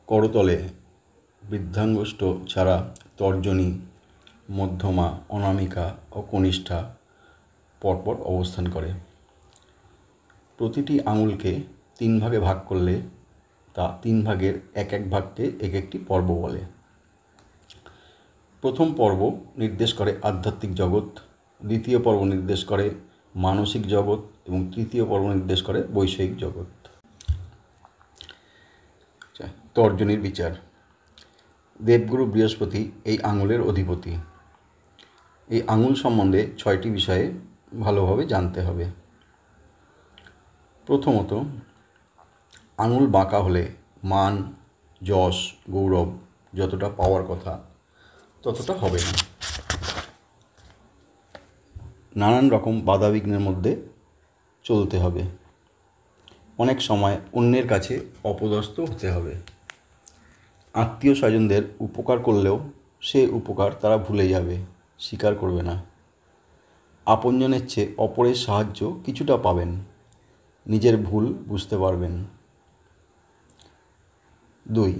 করতলে বৃদ্ধাঙ্গুষ্ঠ ছাড়া তর্জনী, মধ্যমা, অনামিকা ও কনিষ্ঠা পরপর অবস্থান করে। প্রতিটি আঙুলকে 3 ভাগে ভাগ করলে তা 3 ভাগের এক ভাগকে এক একটি পর্ব বলে। প্রথম পর্ব নির্দেশ করে আধ্যাত্মিক জগৎ, দ্বিতীয় পর্ব নির্দেশ করে মানসিক জগৎ এবং তৃতীয় পর্ব নির্দেশ করে বৈষয়িক জগৎ। তর্জনীর বিচার। দেবগুরু বৃহস্পতি এই আঙুলের অধিপতি। এই আঙুল সম্বন্ধে 6টি বিষয়ে ভালোভাবে জানতে হবে। প্রথমত, আঙুল বাঁকা হলে মান, যশ, গৌরব যতটা পাওয়ার কথা ততটা হবে না। নানান রকম বাধাবিঘ্নের মধ্যে চলতে হবে। অনেক সময় অন্যের কাছে অপদস্থ হতে হবে। আত্মীয় স্বজনদের উপকার করলেও সে উপকার তারা ভুলে যাবে, স্বীকার করবে না। আপনজনের চেয়ে অপরের সাহায্য কিছুটা পাবেন, নিজের ভুল বুঝতে পারবেন। 2,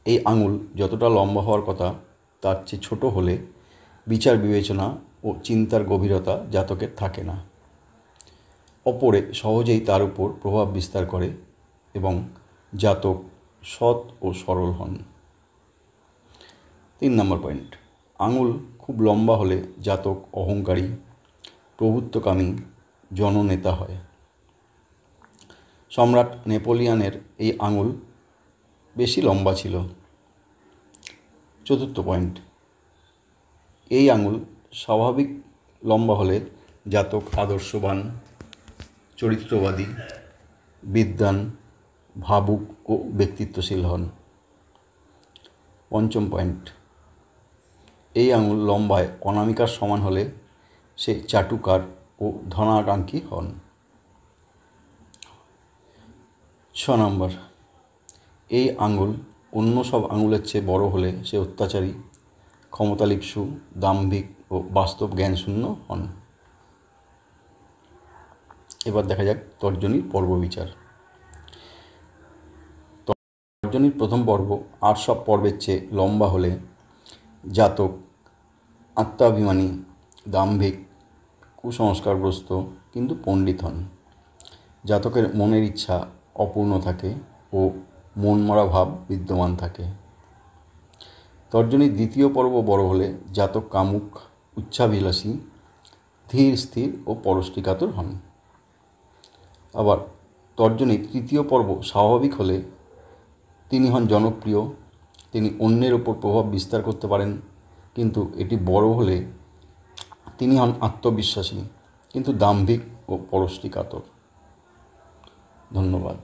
এই আঙুল যতটা লম্বা হওয়ার কথা তার চেয়ে ছোট হলে বিচার বিবেচনা ও চিন্তার গভীরতা জাতকের থাকে না। অপরে সহজেই তার উপর প্রভাব বিস্তার করে এবং জাতক সৎ ও সরল হন। 3 নম্বর পয়েন্ট, আঙুল খুব লম্বা হলে জাতক অহংকারী, প্রভুত্বকামী, জননেতা হয়। সম্রাট নেপোলিয়নের এই আঙুল বেশি লম্বা ছিল। 4 পয়েন্ট, এই আঙুল স্বাভাবিক লম্বা হলে জাতক আদর্শবান, চরিত্রবাদী, বিদ্বান, ভাবুক ও ব্যক্তিত্বশীল হন। 5 পয়েন্ট, এই আঙুল লম্বায় অনামিকার সমান হলে সে চাটুকার ও ধনাকাঙ্ক্ষী হন। 6 নম্বর, এই আঙুল অন্য সব আঙুলের চেয়ে বড় হলে সে অত্যাচারী, ক্ষমতালিপ্সু, দাম্ভিক ও বাস্তব জ্ঞানশূন্য হন। এবার দেখা যাক তর্জনীর পর্ব বিচার। তর্জনীর প্রথম পর্ব আর সব পর্বের চেয়ে লম্বা হলে জাতক আত্মাভিমানী, দাম্ভিক, কুসংস্কারগ্রস্ত কিন্তু পণ্ডিত হন। জাতকের মনের ইচ্ছা অপূর্ণ থাকে ও মনমরা ভাব বিদ্যমান থাকে। তর্জনীর দ্বিতীয় পর্ব বড় হলে জাতক কামুক, উচ্চাভিলাষী, ধীর স্থির ও পরশ্রীকাতর হন। আবার তর্জনীর তৃতীয় পর্ব স্বাভাবিক হলে তিনি হন জনপ্রিয়, তিনি অন্যের ওপর প্রভাব বিস্তার করতে পারেন, কিন্তু এটি বড় হলে তিনি হন আত্মবিশ্বাসী কিন্তু দাম্ভিক ও পরশ্রীকাতর। ধন্যবাদ।